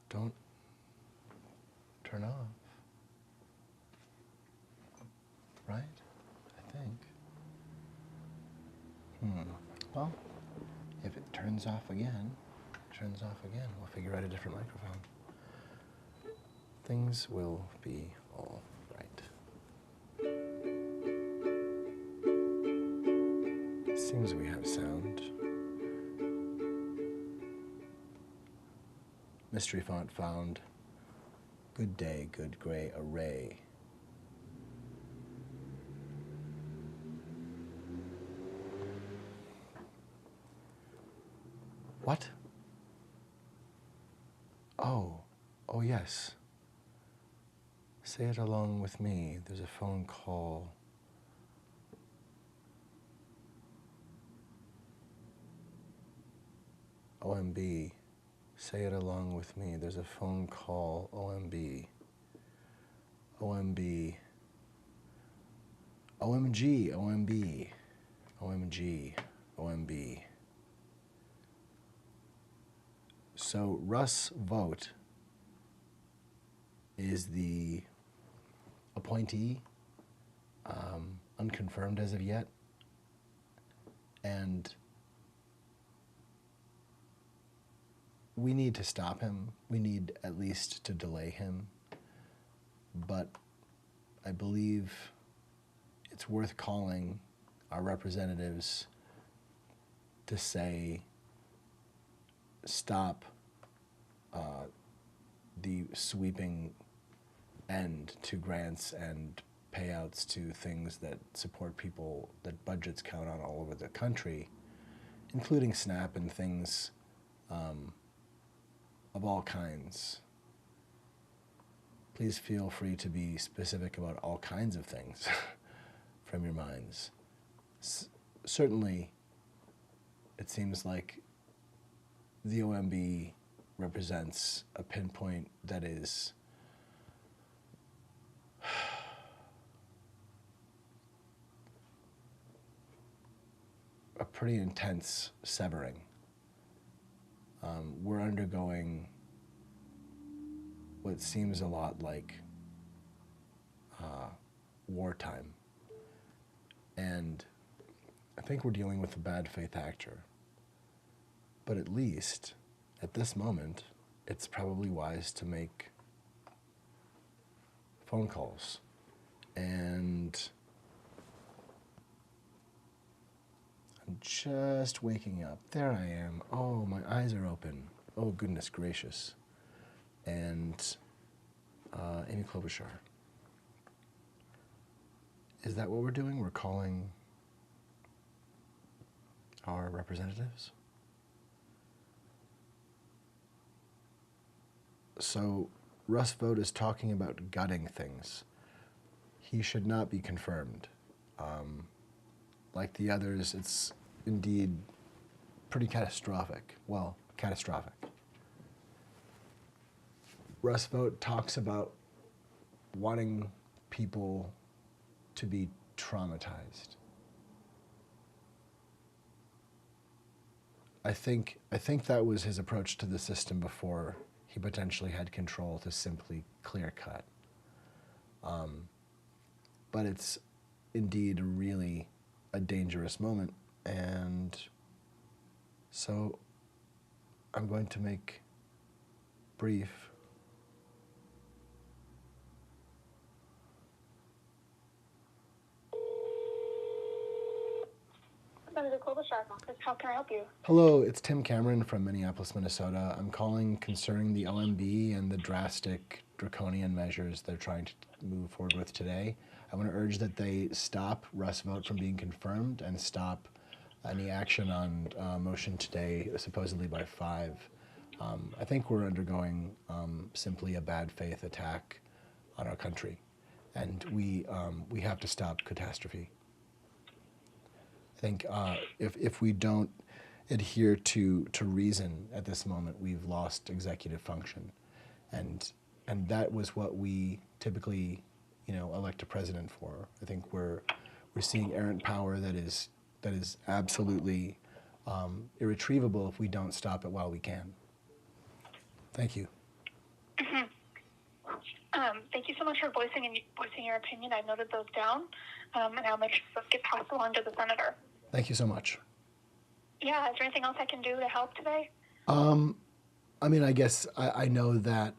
Don't turn off, right? I think. Well, if it turns off again, we'll figure out a different microphone. Things will be all right. Seems we have sound. Mystery font found. Good day, good gray array. What? Oh yes. Say it along with me. There's a phone call. OMB. Say it along with me. There's a phone call. OMB. OMB. OMG. OMB. OMG. OMB. So Russ Vogt is the appointee, unconfirmed as of yet, and we need to stop him. We need at least to delay him, but I believe it's worth calling our representatives to say stop the sweeping end to grants and payouts to things that support people that budgets count on all over the country, including SNAP and things of all kinds. Please feel free to be specific about all kinds of things from your minds. Certainly, it seems like the OMB represents a pinpoint that is a pretty intense severing. We're undergoing what seems a lot like wartime. And I think we're dealing with a bad faith actor. But at least, at this moment, it's probably wise to make phone calls. And I'm just waking up. There I am. Oh, my eyes are open. Oh, goodness gracious. And Amy Klobuchar. Is that what we're doing? We're calling our representatives? So Russ Vogt is talking about gutting things. He should not be confirmed. Like the others, it's indeed pretty catastrophic. Well, catastrophic. Russ Vogt talks about wanting people to be traumatized. I think that was his approach to the system before he potentially had control to simply clear cut. But it's indeed really a dangerous moment, and So I'm going to make brief. How can I help you? Hello, it's Tim Cameron from Minneapolis, Minnesota. I'm calling concerning the LMB and the drastic draconian measures they're trying to move forward with today. I want to urge that they stop Russ vote from being confirmed and stop any action on motion today, supposedly by 5. I think we're undergoing simply a bad faith attack on our country, and we have to stop catastrophe. I think if we don't adhere to reason at this moment, we've lost executive function, and that was what we typically, elect a president for. I think we're seeing errant power that is absolutely irretrievable if we don't stop it while we can. Thank you. Thank you so much for voicing your opinion. I've noted those down, and I'll make sure those get passed along to the senator. Thank you so much. Yeah, is there anything else I can do to help today? I mean, I guess I know that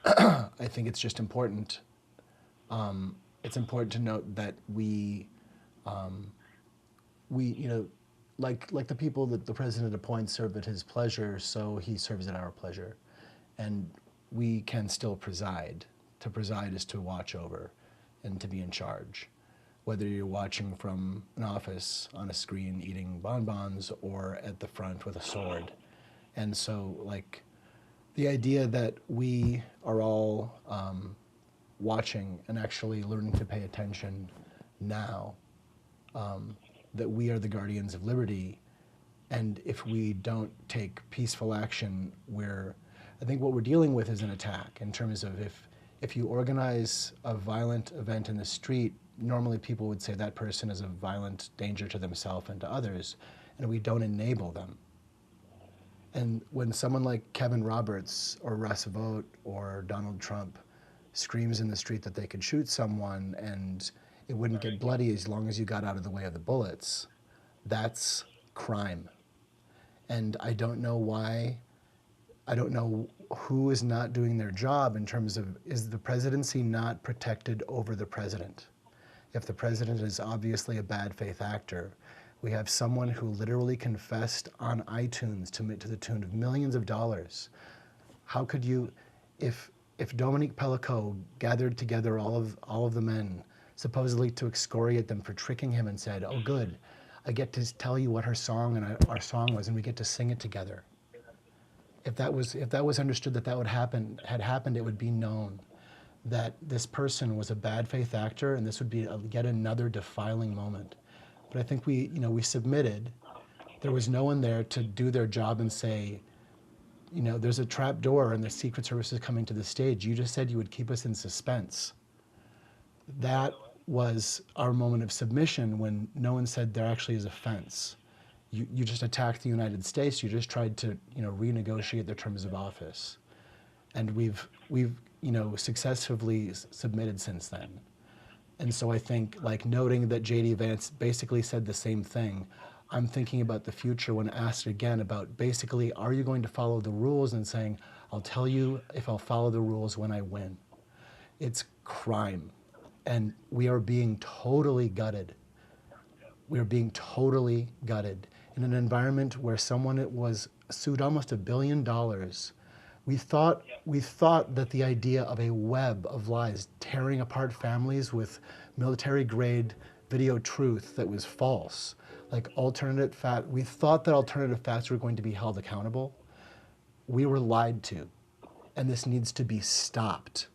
I think it's just important. It's important to note that we like the people that the president appoints serve at his pleasure, so he serves at our pleasure. And we can still preside. To preside is to watch over and to be in charge. Whether you're watching from an office on a screen eating bonbons or at the front with a sword. And so, the idea that we are all watching and actually learning to pay attention now, that we are the guardians of liberty, and if we don't take peaceful action, I think what we're dealing with is an attack in terms of if you organize a violent event in the street, normally people would say that person is a violent danger to themselves and to others, and we don't enable them. And when someone like Kevin Roberts or Russ Vogt or Donald Trump screams in the street that they could shoot someone and it wouldn't get bloody as long as you got out of the way of the bullets, that's crime. And I don't know who is not doing their job in terms of, is the presidency not protected over the president? If the president is obviously a bad faith actor, we have someone who literally confessed on iTunes to the tune of millions of dollars. How could you, if Dominique Pellicot gathered together all of the men, supposedly to excoriate them for tricking him and said, "Oh, good, I get to tell you what her song and our song was, and we get to sing it together." If that was understood that had happened, it would be known that this person was a bad faith actor, and this would be yet another defiling moment. But I think we submitted. There was no one there to do their job and say, there's a trap door and the Secret Service is coming to the stage. You just said you would keep us in suspense. That was our moment of submission when no one said there actually is a fence. You just attacked the United States. You just tried to renegotiate their terms of office, and we've successfully submitted since then. And so I think, noting that J.D. Vance basically said the same thing, I'm thinking about the future when asked again about basically, are you going to follow the rules, and saying, I'll tell you if I'll follow the rules when I win. It's crime, and we are being totally gutted. We are being totally gutted in an environment where someone was sued almost $1 billion. We thought that the idea of a web of lies tearing apart families with military-grade video truth that was false, we thought that alternative facts were going to be held accountable. We were lied to, and this needs to be stopped.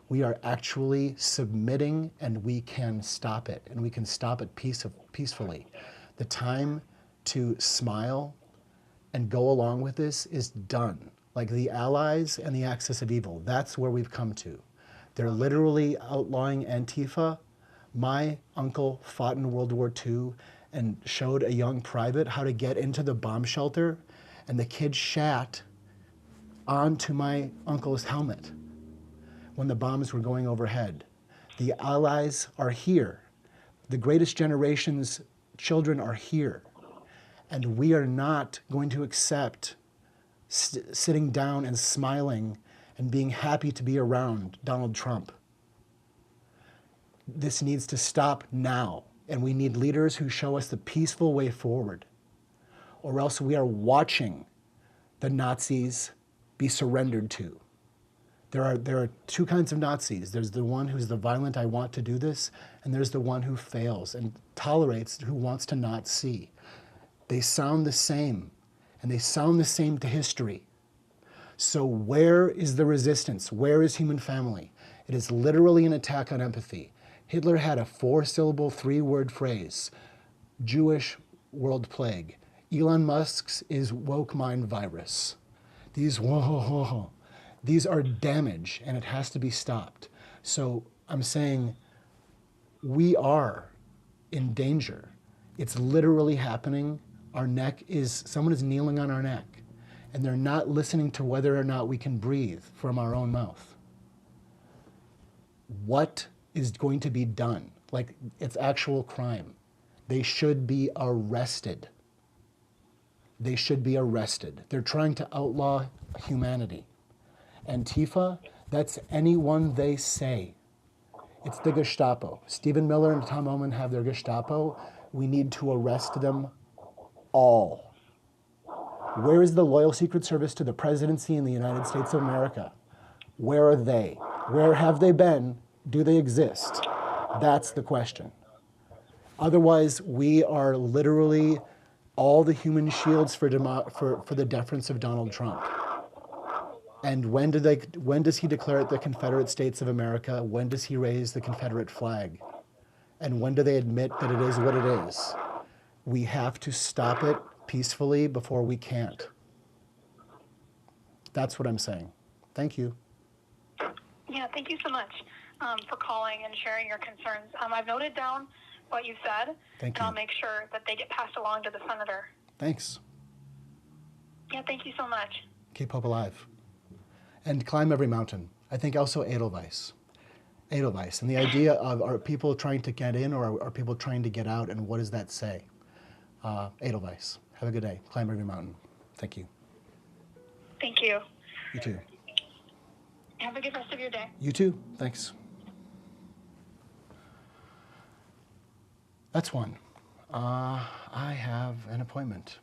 We are actually submitting, and we can stop it, and we can stop it peacefully. The time to smile and go along with this is done. The allies and the axis of evil, that's where we've come to. They're literally outlawing Antifa. My uncle fought in World War II and showed a young private how to get into the bomb shelter, and the kid shat onto my uncle's helmet when the bombs were going overhead. The allies are here. The greatest generation's children are here. And we are not going to accept sitting down and smiling and being happy to be around Donald Trump. This needs to stop now. And we need leaders who show us the peaceful way forward. Or else we are watching the Nazis be surrendered to. There are two kinds of Nazis. There's the one who's the violent, I want to do this, and there's the one who fails and tolerates, who wants to not see. They sound the same, and they sound the same to history. So where is the resistance? Where is human family? It is literally an attack on empathy. Hitler had a 4-syllable, 3-word phrase, Jewish world plague. Elon Musk's is woke mind virus. These are damage, and it has to be stopped. So I'm saying we are in danger. It's literally happening. Someone is kneeling on our neck, and they're not listening to whether or not we can breathe from our own mouth. What is going to be done? Like, it's actual crime. They should be arrested. They should be arrested. They're trying to outlaw humanity. Antifa, that's anyone they say. It's the Gestapo. Stephen Miller and Tom Oman have their Gestapo. We need to arrest them all. Where is the loyal Secret Service to the presidency in the United States of America? Where are they? Where have they been? Do they exist? That's the question. Otherwise, we are literally all the human shields for the deference of Donald Trump. And when does he declare it the Confederate States of America? When does he raise the Confederate flag? And when do they admit that it is what it is? We have to stop it peacefully before we can't. That's what I'm saying. Thank you. Yeah, thank you so much for calling and sharing your concerns. I've noted down what you said, Thank and you. I'll make sure that they get passed along to the senator. Thanks. Yeah, thank you so much. Keep hope alive. And climb every mountain. I think also Edelweiss. Edelweiss. And the idea of, are people trying to get in, or are people trying to get out, and what does that say? Edelweiss. Have a good day. Climb every mountain. Thank you. Thank you. You too. Have a good rest of your day. You too. Thanks. That's one. I have an appointment.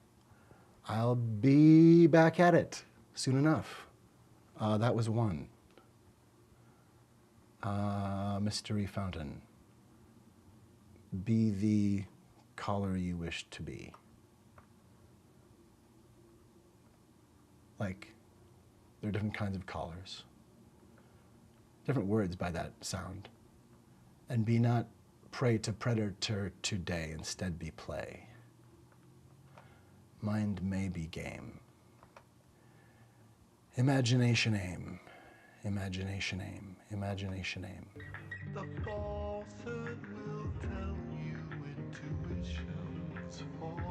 I'll be back at it soon enough. That was one. Mystery Fountain. Be the caller you wish to be. Like, there are different kinds of callers. Different words by that sound. And be not prey to predator today, instead be play. Mind may be game. Imagination aim. Imagination aim. Imagination aim. The falsehood will tell you intuition's faulty.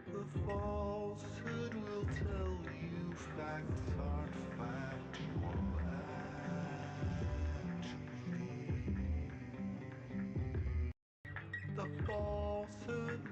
The falsehood will tell you facts aren't factual actually. The falsehood